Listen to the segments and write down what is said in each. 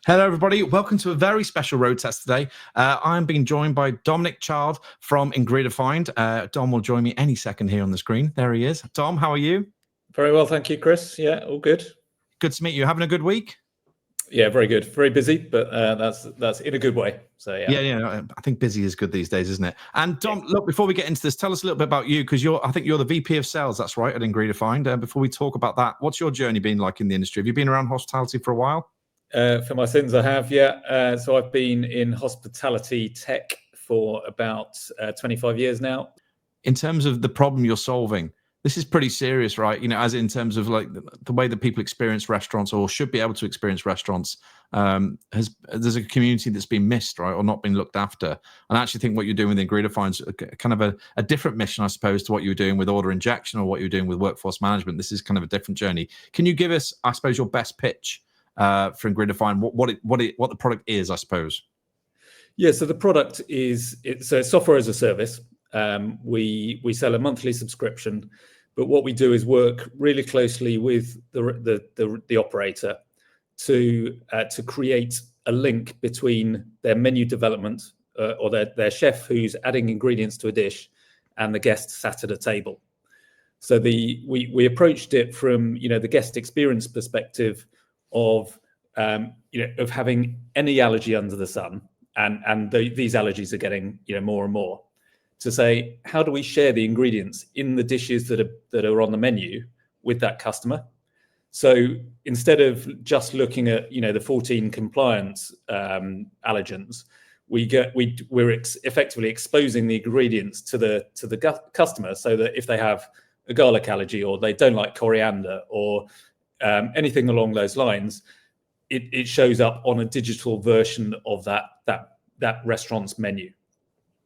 Hello, everybody. Welcome to a very special road test today. I'm being joined by Dominic Child from Ingredifind. Dom will join me any second here on the screen. There he is. Dom, how are you? Very well, thank you, Chris. Yeah, all good. Good to meet you. Having a good week? Yeah, very good. Very busy, but that's in a good way. So Yeah. I think busy is good these days, isn't it? And Dom, look, before we get into this, tell us a little bit about you, because I think you're the VP of Sales. That's right, at Ingredifind. Before we talk about that, what's your journey been like in the industry? Have you been around hospitality for a while? For my sins, I have. Yeah. So I've been in hospitality tech for about 25 years now. In terms of the problem you're solving, this is pretty serious, right? As in terms of like the way that people experience restaurants or should be able to experience restaurants, there's a community that's been missed, right, or not been looked after. And I actually think what you're doing with Ingredifind is kind of a different mission, I suppose, to what you were doing with order injection or what you're doing with workforce management. This is kind of a different journey. Can you give us, I suppose, your best pitch for Ingredifind? What the product is, I suppose? Yeah. So the product is it's software as a service. We sell a monthly subscription, but what we do is work really closely with the operator to create a link between their menu development or their chef who's adding ingredients to a dish and the guest sat at a table. So we approached it from the guest experience perspective of of having any allergy under the sun, and these allergies are getting more and more. To say, how do we share the ingredients in the dishes that are on the menu with that customer? So instead of just looking at the 14 compliance allergens, we're effectively exposing the ingredients to the customer, so that if they have a garlic allergy or they don't like coriander or anything along those lines, it shows up on a digital version of that restaurant's menu.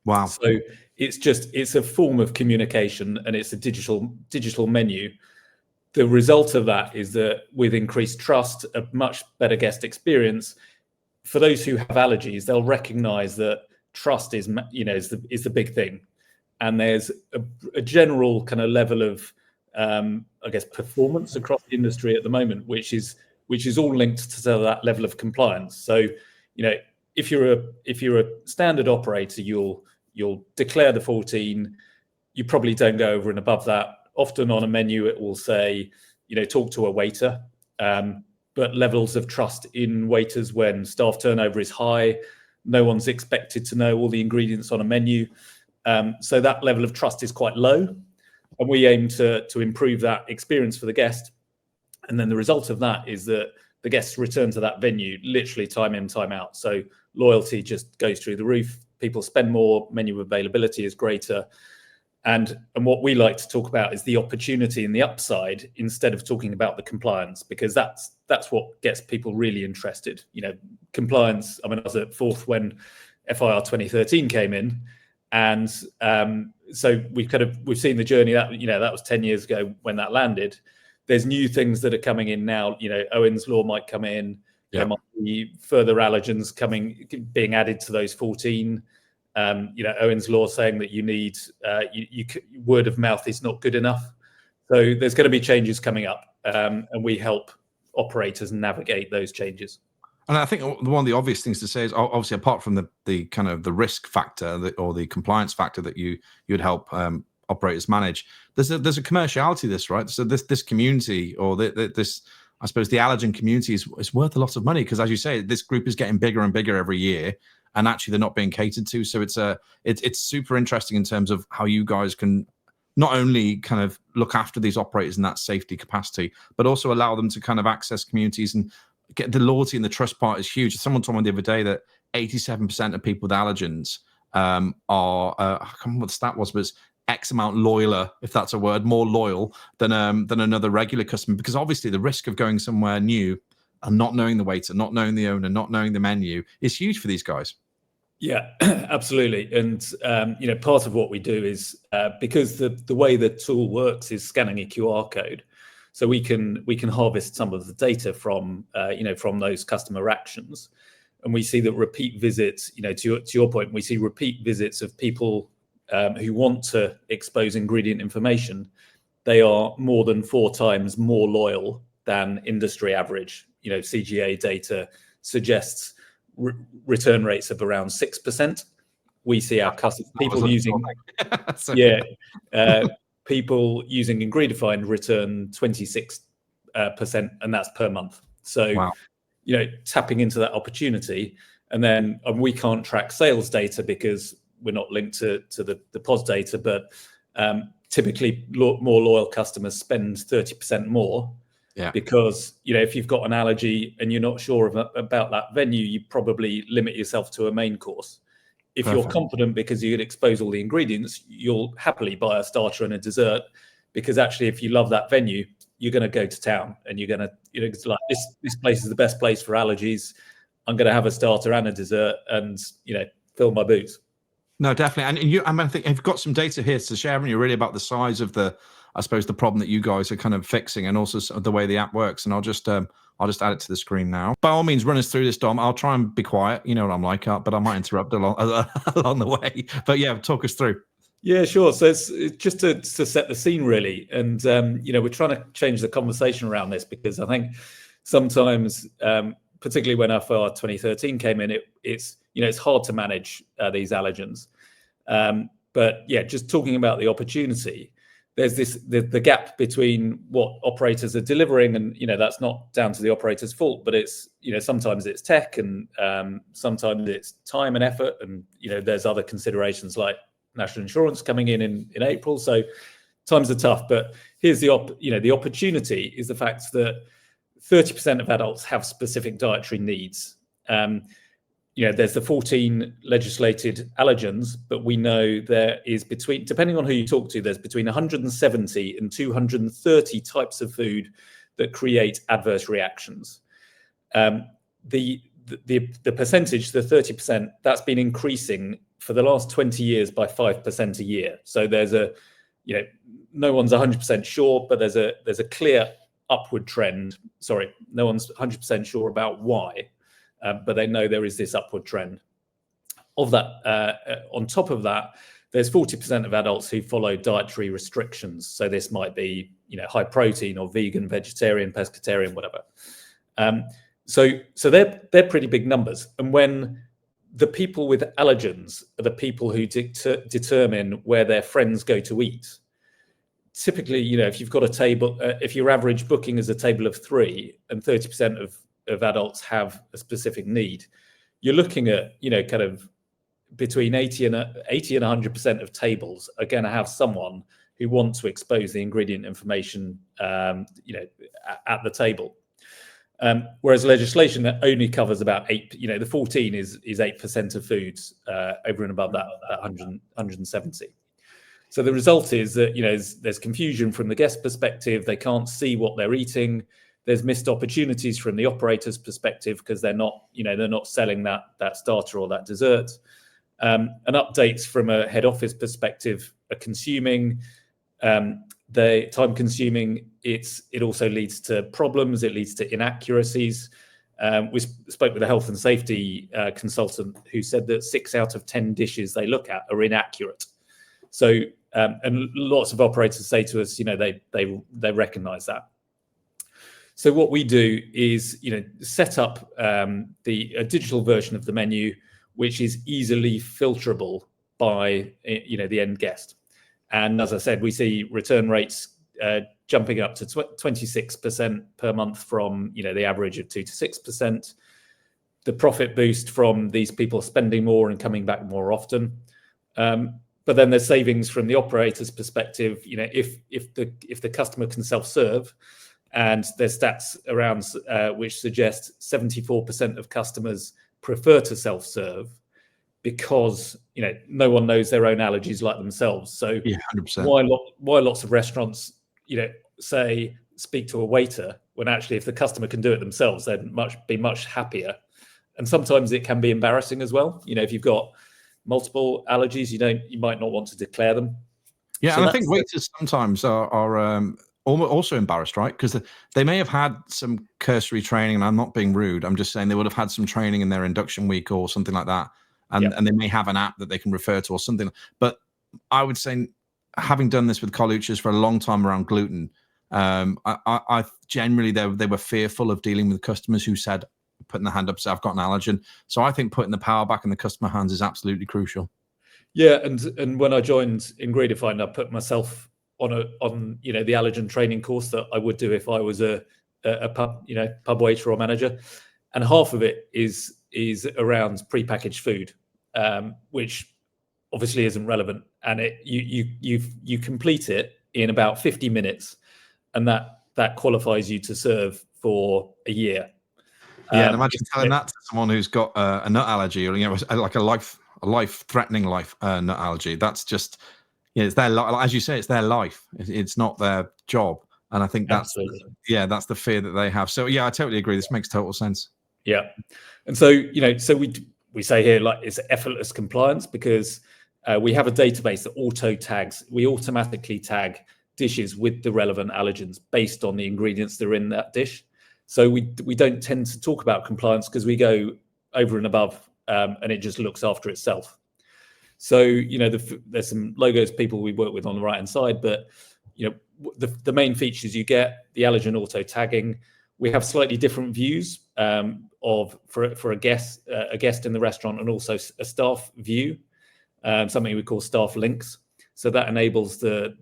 Wow. So it's a form of communication, and it's a digital menu. The result of that is that with increased trust, a much better guest experience. For those who have allergies, they'll recognize that trust is the big thing. And there's a general kind of level of performance across the industry at the moment, which is all linked to that level of compliance. So if you're a standard operator, you'll declare the 14. You probably don't go over and above that. Often on a menu, it will say, talk to a waiter. But levels of trust in waiters when staff turnover is high, no one's expected to know all the ingredients on a menu. So that level of trust is quite low. And we aim to improve that experience for the guest. And then the result of that is that the guests return to that venue literally time in, time out. So loyalty just goes through the roof. People spend more, menu availability is greater. And what we like to talk about is the opportunity and the upside instead of talking about the compliance, because that's what gets people really interested. Compliance. I mean, I was at Forth when FIR 2013 came in, and so we've seen the journey that that was 10 years ago when that landed. There's new things that are coming in now. Owen's Law might come in. Yeah. There might be further allergens being added to those 14. Owen's Law saying that you need word of mouth is not good enough. So there's going to be changes coming up, and we help operators navigate those changes. And I think one of the obvious things to say is, obviously, apart from the kind of the risk factor or the compliance factor that you'd help operators manage, there's a commerciality to this, right? So this community or this, I suppose, the allergen community is worth a lot of money, because, as you say, this group is getting bigger and bigger every year, and actually they're not being catered to. So it's super interesting in terms of how you guys can not only kind of look after these operators in that safety capacity, but also allow them to kind of access communities and get the loyalty and the trust part is huge. Someone told me the other day that 87% of people with allergens are, I can't remember what the stat was, but it's X amount loyaler, if that's a word, more loyal than another regular customer, because obviously the risk of going somewhere new and not knowing the waiter, not knowing the owner, not knowing the menu is huge for these guys. Yeah, absolutely. And part of what we do is because the way the tool works is scanning a QR code, so we can harvest some of the data from those customer actions, and we see that repeat visits. To your point, we see repeat visits of people who want to expose ingredient information. They are more than 4 times more loyal than industry average. CGA data suggests return rates of around 6%. We see our customers, people using, people using Ingredifind return 26%, and that's per month. So, wow. you know, tapping into that opportunity, and then we can't track sales data because we're not linked to the POS data, but typically more loyal customers spend 30% more. Yeah. Because, you know, if you've got an allergy and you're not sure about that venue, you probably limit yourself to a main course. If Perfect. You're confident because you can expose all the ingredients, you'll happily buy a starter and a dessert, because actually if you love that venue, you're going to go to town and you're going to, you know, it's like this place is the best place for allergies. I'm going to have a starter and a dessert and, you know, fill my boots. No, definitely. And I think you've got some data here to share, haven't you, really, about the size of the, I suppose, the problem that you guys are kind of fixing, and also the way the app works. And I'll just add it to the screen now. By all means, run us through this, Dom. I'll try and be quiet. You know what I'm like, but I might interrupt along the way. But yeah, talk us through. Yeah, sure. So it's just to set the scene, really. And, you know, we're trying to change the conversation around this, because I think sometimes, particularly when our 2013 came in, it's, you know, it's hard to manage these allergens. But yeah, just talking about the opportunity, there's the gap between what operators are delivering, and, you know, that's not down to the operator's fault, but it's, you know, sometimes it's tech, and sometimes it's time and effort, and, you know, there's other considerations like national insurance coming in April. So times are tough, but here's the opportunity is the fact that 30% of adults have specific dietary needs. You know, there's the 14 legislated allergens, but we know there is depending on who you talk to, there's between 170 and 230 types of food that create adverse reactions. The percentage, the 30%, that's been increasing for the last 20 years by 5% a year. So there's you know, no one's 100% sure, but there's a clear upward trend. Sorry, no one's 100% sure about why. But they know there is this upward trend. Of that, on top of that, there's 40% of adults who follow dietary restrictions. So this might be, you know, high protein or vegan, vegetarian, pescatarian, whatever. So they're pretty big numbers. And when the people with allergens are the people who determine where their friends go to eat, typically, you know, if you've got a table, if your average booking is a table of 3 and 30% of adults have a specific need, you're looking at, you know, kind of between 80 and 100% of tables are going to have someone who wants to expose the ingredient information, you know, at the table. Whereas legislation that only covers about 8, you know, the 14 is 8% of foods over and above that 170. So the result is that, you know, there's confusion from the guest perspective. They can't see what they're eating. There's missed opportunities from the operator's perspective, because they're not, you know, they're not selling that starter or that dessert. And updates from a head office perspective are consuming. They're time consuming. It also leads to problems. It leads to inaccuracies. We spoke with a health and safety consultant who said that 6 out of 10 dishes they look at are inaccurate. So, and lots of operators say to us, you know, they recognise that. So what we do is, you know, set up a digital version of the menu, which is easily filterable by, you know, the end guest. And as I said, we see return rates jumping up to 26% per month from, you know, the average of 2 to 6%. The profit boost from these people spending more and coming back more often. But then there's savings from the operator's perspective. You know, if the customer can self-serve, and there's stats around which suggest 74% of customers prefer to self-serve because, you know, no one knows their own allergies like themselves. So yeah, 100%. Why lots of restaurants, you know, speak to a waiter, when actually if the customer can do it themselves, they'd be much happier. And sometimes it can be embarrassing as well. You know, if you've got multiple allergies, you might not want to declare them. Yeah, so and I think waiters sometimes are also embarrassed, right? Because they may have had some cursory training, and I'm not being rude. I'm just saying they would have had some training in their induction week or something like that. And they may have an app that they can refer to or something. But I would say, having done this with Colucci's for a long time around gluten, I generally, they were fearful of dealing with customers who said putting their hand up, say, I've got an allergen. So I think putting the power back in the customer hands is absolutely crucial. Yeah, and when I joined Ingredifind, I put myself on the allergen training course that I would do if I was a pub waiter or manager, and half of it is around prepackaged food, which obviously isn't relevant, and you complete it in about 50 minutes, and that qualifies you to serve for a year. Yeah, and imagine telling that to someone who's got a nut allergy, or like a life-threatening nut allergy. That's just, it's their as you say, it's their life. It's not their job, and I think that's that's the fear that they have. So yeah, I totally agree. This makes total sense. Yeah, and so we say here, like, it's effortless compliance because we have a database that auto tags. We automatically tag dishes with the relevant allergens based on the ingredients that are in that dish. So we don't tend to talk about compliance because we go over and above, and it just looks after itself. So there's some logos people we work with on the right hand side, but the main features you get: the allergen auto tagging. We have slightly different views for a guest in the restaurant, and also a staff view, something we call staff links. So that enables the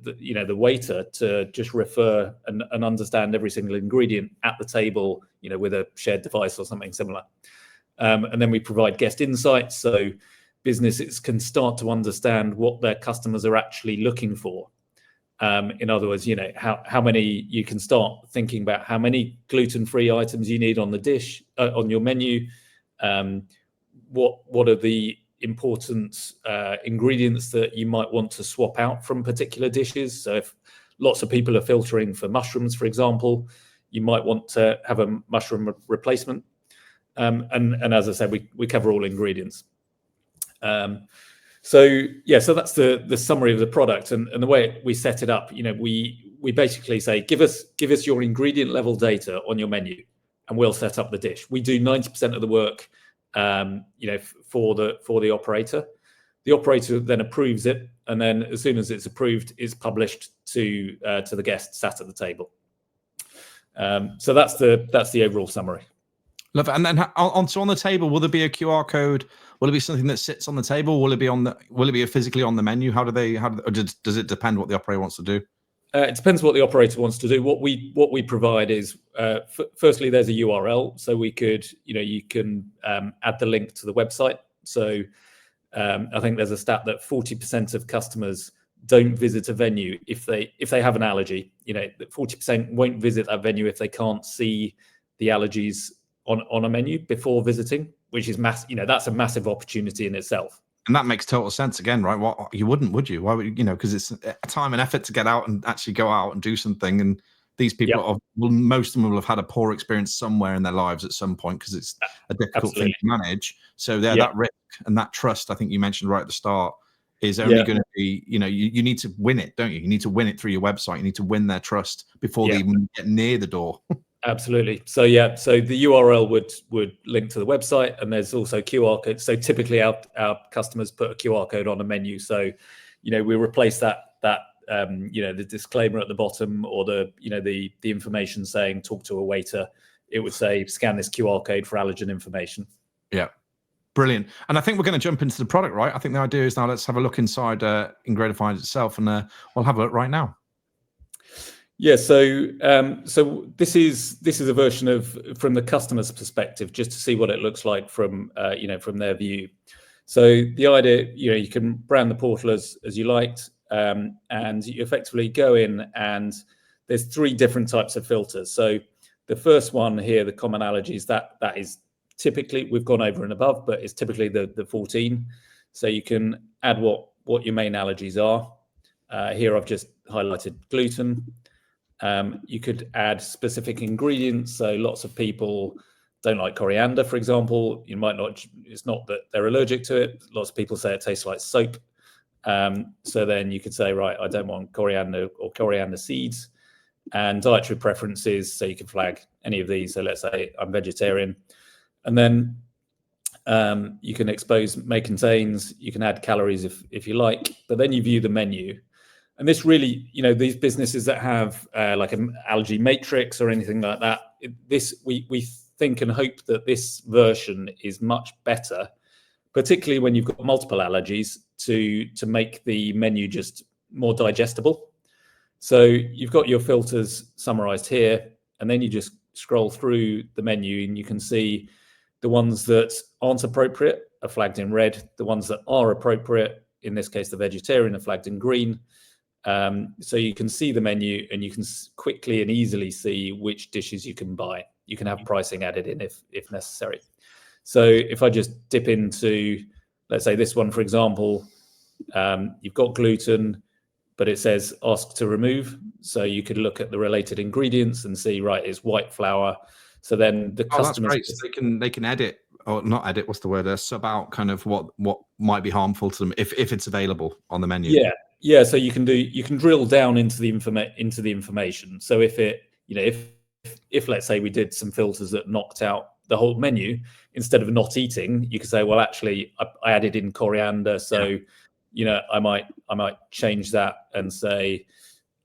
waiter to just refer and understand every single ingredient at the table, with a shared device or something similar. And then we provide guest insights, so businesses can start to understand what their customers are actually looking for. In other words, how many, you can start thinking about how many gluten-free items you need on the dish, on your menu. What are the important ingredients that you might want to swap out from particular dishes? So if lots of people are filtering for mushrooms, for example, you might want to have a mushroom replacement. And as I said, we cover all ingredients. So that's the summary of the product, and the way we set it up. We basically say, give us your ingredient level data on your menu, and we'll set up the dish. We do 90% of the work, for the operator. The operator then approves it, and then as soon as it's approved, it's published to the guest sat at the table. So that's the overall summary. Love it. And then on the table, will there be a QR code? Will it be something that sits on the table? Will it be physically on the menu? Or does it depend what the operator wants to do? It depends what the operator wants to do. What we provide is, firstly, there's a URL, so you can add the link to the website. So I think there's a stat that 40% of customers don't visit a venue if they have an allergy. That 40% won't visit that venue if they can't see the allergies on a menu before visiting, which is that's a massive opportunity in itself. And that makes total sense again, right? What you wouldn't, would you? Why would because it's a time and effort to get out and actually go out and do something. And these people most of them will have had a poor experience somewhere in their lives at some point, because it's a difficult thing to manage. So that risk and that trust, I think you mentioned right at the start, is only going to be, you need to win it, don't you? You need to win it through your website. You need to win their trust before they even get near the door. Absolutely. So the URL would link to the website, and there's also QR code. So typically our customers put a QR code on a menu. So, we replace that the disclaimer at the bottom, or the information saying talk to a waiter. It would say scan this QR code for allergen information. Yeah. Brilliant. And I think we're going to jump into the product, right? I think the idea is now let's have a look inside Ingredifind itself, and we'll have a look right now. Yeah, so this is a version from the customer's perspective, just to see what it looks like from their view. So the idea, you can brand the portal as you liked, and you effectively go in, and there's 3 different types of filters. So the first one here, the common allergies, that is typically, we've gone over and above, but it's typically the 14. So you can add what your main allergies are. Here I've just highlighted gluten. You could add specific ingredients. So lots of people don't like coriander, for example. You might not, it's not that they're allergic to it. Lots of people say it tastes like soap. So then you could say, right, I don't want coriander or coriander seeds. And dietary preferences, so you can flag any of these. So let's say I'm vegetarian. And then you can expose may contains, you can add calories if you like, but then you view the menu. And this really, these businesses that have like an allergy matrix or anything like that, we think and hope that this version is much better, particularly when you've got multiple allergies, to make the menu just more digestible. So you've got your filters summarized here, and then you just scroll through the menu and you can see the ones that aren't appropriate are flagged in red. The ones that are appropriate, in this case the vegetarian, are flagged in green. So you can see the menu and you can quickly and easily see which dishes you can buy. You can have pricing added in if necessary. So if I just dip into, let's say this one, for example, you've got gluten, but it says ask to remove. So you could look at the related ingredients and see, right, it's white flour. So then the customers, that's great. So they can edit, or not edit, what's the word? Sub out kind of what might be harmful to them if it's available on the menu. Yeah. So you can drill down into the information. So if it, if let's say we did some filters that knocked out the whole menu, instead of not eating, you could say, well, actually, I added in coriander, so I might change that and say,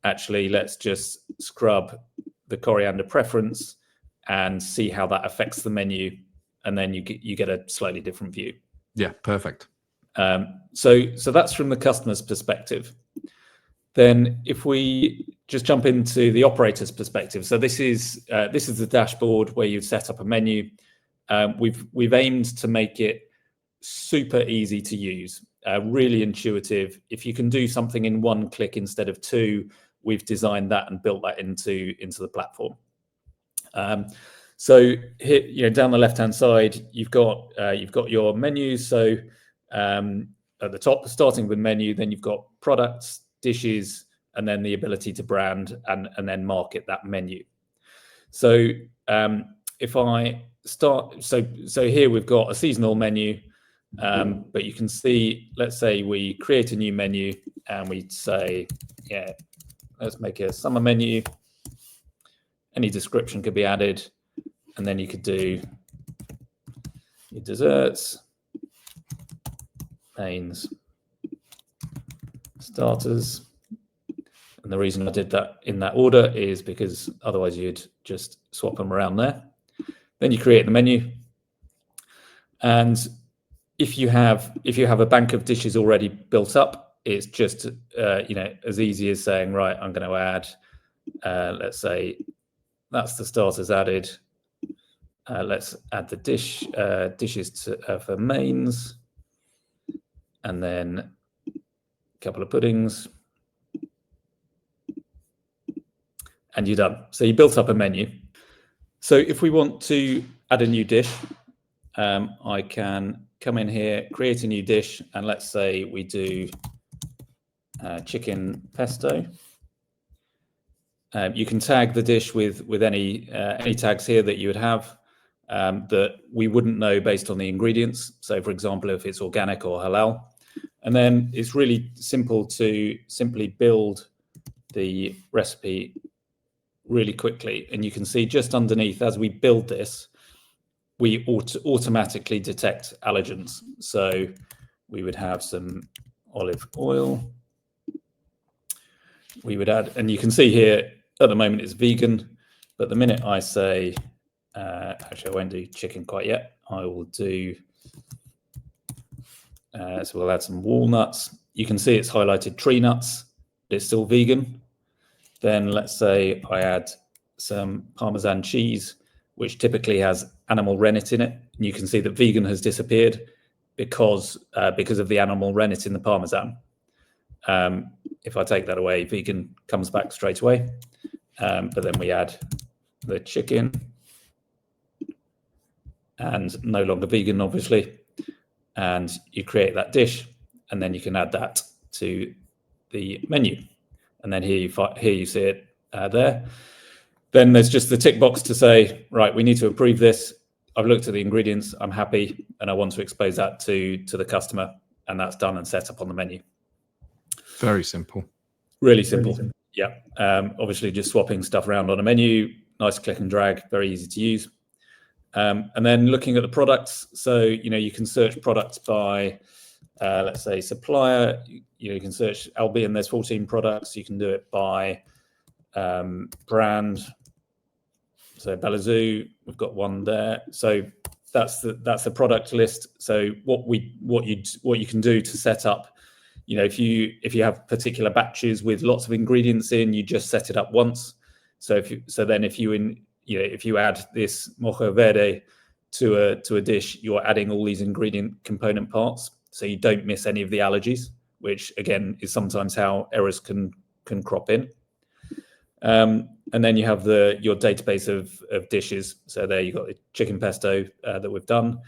actually, let's just scrub the coriander preference and see how that affects the menu, and then you get a slightly different view. Yeah, perfect. So that's from the customer's perspective. Then if we just jump into the operator's perspective, so this is the dashboard where you set up a menu. We've aimed to make it super easy to use, really intuitive. If you can do something in one click instead of two, we've designed that and built that into the platform. So here, down the left-hand side, you've got your menus. So at the top, starting with menu, then you've got products, dishes, and then the ability to brand and then market that menu. So if I start, so here we've got a seasonal menu, but you can see, let's say we create a new menu and we say, let's make a summer menu. Any description could be added, and then you could do your desserts, mains, starters. And the reason I did that in that order is because otherwise you'd just swap them around there. Then you create the menu. And if you have a bank of dishes already built up, it's just as easy as saying, right, I'm going to add, let's say that's the starters added. Let's add the dishes for mains, and then a couple of puddings, and you're done. So you built up a menu. So if we want to add a new dish, I can come in here, create a new dish, and let's say we do chicken pesto. You can tag the dish with any tags here that you would have that we wouldn't know based on the ingredients. So, for example, if it's organic or halal. And then it's really simple to simply build the recipe really quickly. And you can see just underneath, as we build this, we automatically detect allergens. So we would have some olive oil. We would add, and you can see here, at the moment it's vegan, but the minute I say, actually I won't do chicken quite yet, I will do, so we'll add some walnuts. You can see it's highlighted tree nuts, but it's still vegan. Then let's say I add some Parmesan cheese, which typically has animal rennet in it. And you can see that vegan has disappeared because of the animal rennet in the Parmesan. If I take that away, vegan comes back straight away. But then we add the chicken, and no longer vegan, obviously. And you create that dish, and then you can add that to the menu. And then here you see it there. Then there's just the tick box to say, right, we need to approve this. I've looked at the ingredients, I'm happy, and I want to expose that to the customer, and that's done and set up on the menu. Very simple. Really simple. Yeah. Obviously, just swapping stuff around on a menu, nice click and drag, very easy to use. And then looking at the products, so you can search products by, let's say, supplier. You can search Albion. There's 14 products. You can do it by brand. So Balazoo, we've got one there. So that's the product list. So what you can do to set up, if you have particular batches with lots of ingredients in, you just set it up once. So if you add this mojo verde to a dish, you're adding all these ingredient component parts, so you don't miss any of the allergies, which again is sometimes how errors can crop in. And then you have your database of dishes. So there you've got the chicken pesto that we've done.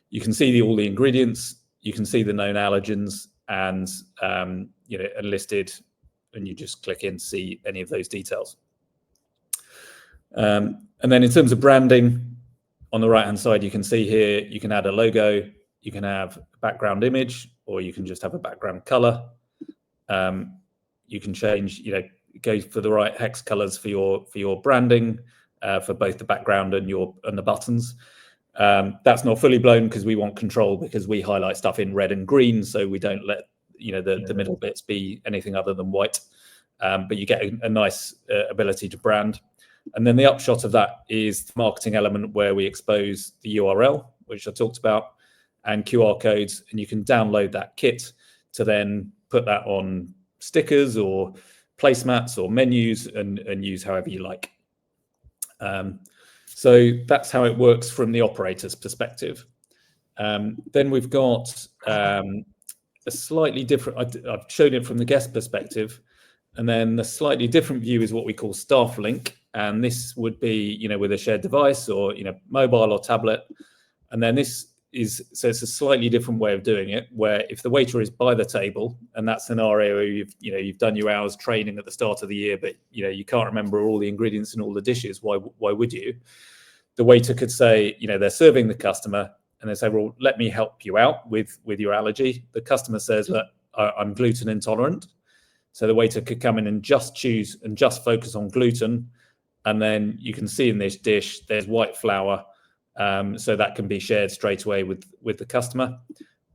You can see all the ingredients. You can see the known allergens and listed, and you just click in to see any of those details. And then in terms of branding, on the right hand side, you can see here you can add a logo, you can have a background image, or you can just have a background color. You can change, go for the right hex colors for your branding, for both the background and the buttons. That's not fully blown because we want control, because we highlight stuff in red and green, so we don't let the middle bits be anything other than white. But you get a nice ability to brand. And then the upshot of that is the marketing element, where we expose the URL, which I talked about, and QR codes, and you can download that kit to then put that on stickers or placemats or menus and use however you like. So that's how it works from the operator's perspective. Then we've got a slightly different, I've shown it from the guest perspective, and then the slightly different view is what we call staff link. And this would be, with a shared device or, mobile or tablet. And then so it's a slightly different way of doing it, where if the waiter is by the table, and that scenario where you've done your hours training at the start of the year, but you can't remember all the ingredients in all the dishes, why would you? The waiter could say, they're serving the customer, and they say, well, let me help you out with your allergy. The customer says, look, I'm gluten intolerant. So the waiter could come in and just choose and just focus on gluten. And then you can see in this dish, there's white flour. So that can be shared straight away with the customer.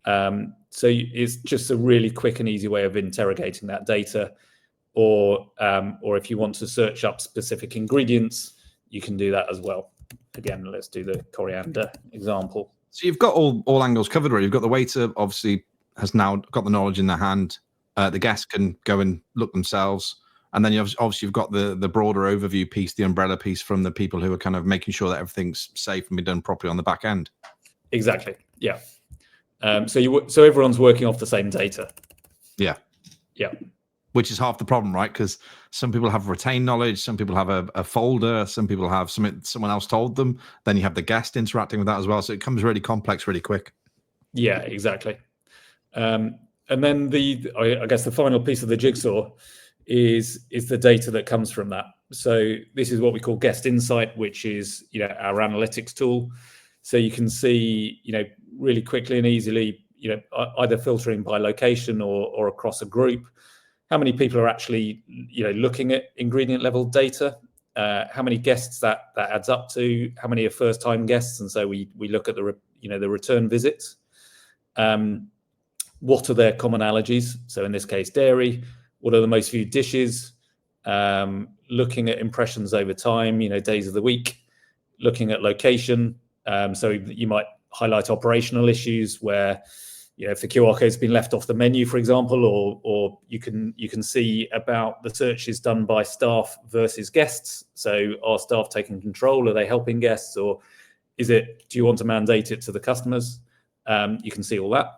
So it's just a really quick and easy way of interrogating that data. Or if you want to search up specific ingredients, you can do that as well. Again, let's do the coriander example. So you've got all angles covered, right? You've got the waiter, obviously, has now got the knowledge in their hand. The guests can go and look themselves. And then you've got the broader overview piece, the umbrella piece from the people who are kind of making sure that everything's safe and be done properly on the back end. Exactly. Yeah. So everyone's working off the same data. Yeah. Yeah. Which is half the problem, right? Because some people have retained knowledge, some people have a folder, some people have something someone else told them. Then you have the guest interacting with that as well. So it comes really complex, really quick. Yeah, exactly. And then I guess the final piece of the jigsaw is the data that comes from that. So this is what we call guest insight, which is our analytics tool. So you can see really quickly and easily either filtering by location or across a group, how many people are actually looking at ingredient level data, how many guests that adds up to, how many are first time guests, and so we look at the return visits. What are their common allergies? So in this case, dairy. What are the most viewed dishes? Looking at impressions over time, days of the week. Looking at location. So you might highlight operational issues where, if the QR code's been left off the menu, for example, or you can see about the searches done by staff versus guests. So are staff taking control? Are they helping guests? Or do you want to mandate it to the customers? You can see all that.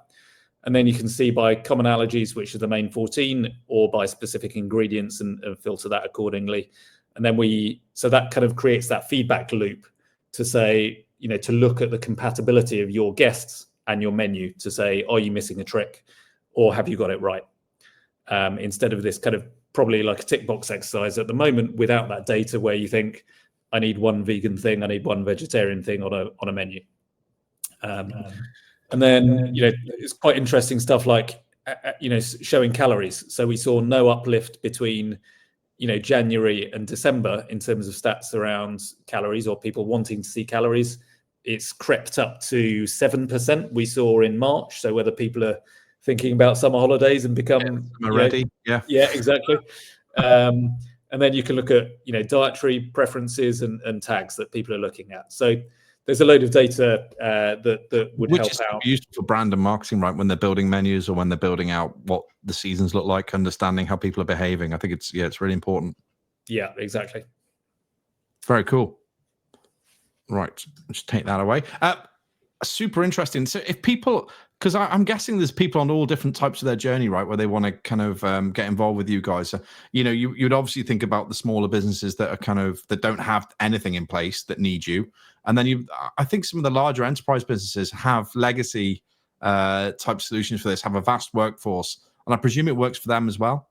And then you can see by common allergies, which are the main 14, or by specific ingredients and filter that accordingly. And then so that kind of creates that feedback loop to say, to look at the compatibility of your guests and your menu to say, are you missing a trick or have you got it right? Instead of this kind of probably like a tick box exercise at the moment without that data where you think, I need one vegan thing, I need one vegetarian thing on a menu. And then, it's quite interesting stuff like, showing calories. So we saw no uplift between, January and December in terms of stats around calories or people wanting to see calories. It's crept up to 7% we saw in March. So whether people are thinking about summer holidays and become ready. Yeah, exactly. And then you can look at, dietary preferences and tags that people are looking at. So there's a load of data that would help out. Which is useful for brand and marketing, right? When they're building menus or when they're building out what the seasons look like, understanding how people are behaving. I think it's really important. Yeah, exactly. Very cool. Right, just take that away. Super interesting. So if people, because I'm guessing there's people on all different types of their journey, right, where they want to kind of get involved with you guys. So, you'd obviously think about the smaller businesses that are that don't have anything in place that need you. And then I think some of the larger enterprise businesses have legacy type solutions for this, have a vast workforce. And I presume it works for them as well.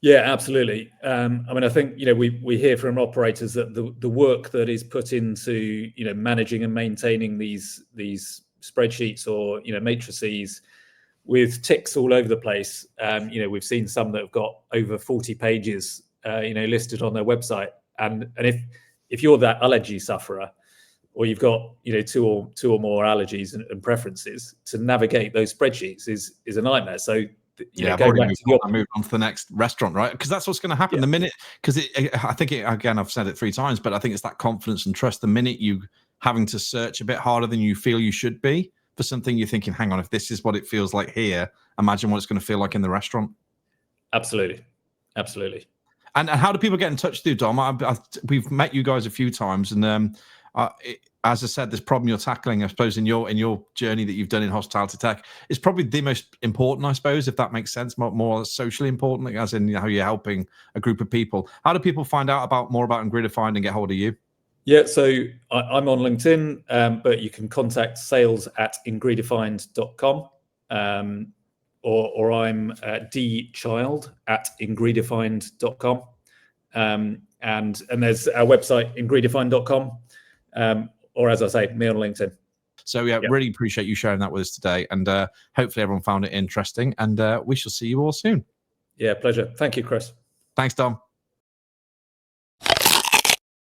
Yeah, absolutely. I think we hear from operators that the work that is put into managing and maintaining these spreadsheets or matrices with ticks all over the place. We've seen some that have got over 40 pages listed on their website, and if you're that allergy sufferer, or you've got two or more allergies and preferences, to navigate those spreadsheets is a nightmare. So I've already moved on to the next restaurant, right? Because that's what's going to happen the minute. Because I think again, I've said it 3 times, but I think it's that confidence and trust. The minute you having to search a bit harder than you feel you should be for something, you're thinking, hang on, if this is what it feels like here, imagine what it's going to feel like in the restaurant. Absolutely. And how do people get in touch with you, Dom? We've met you guys a few times, and as I said, this problem you're tackling, I suppose, in your journey that you've done in hospitality tech, is probably the most important, I suppose, if that makes sense, more socially important, as in how you're helping a group of people. How do people find out more about Ingredifind and get hold of you? Yeah, so I'm on LinkedIn, but you can contact sales@Ingredifind.com, or I'm dchild@Ingredifind.com, and there's our website, Ingredifind.com. Or as I say, me on LinkedIn. So really appreciate you sharing that with us today, and hopefully everyone found it interesting, and we shall see you all soon. Yeah, pleasure. Thank you, Chris. Thanks, Dom.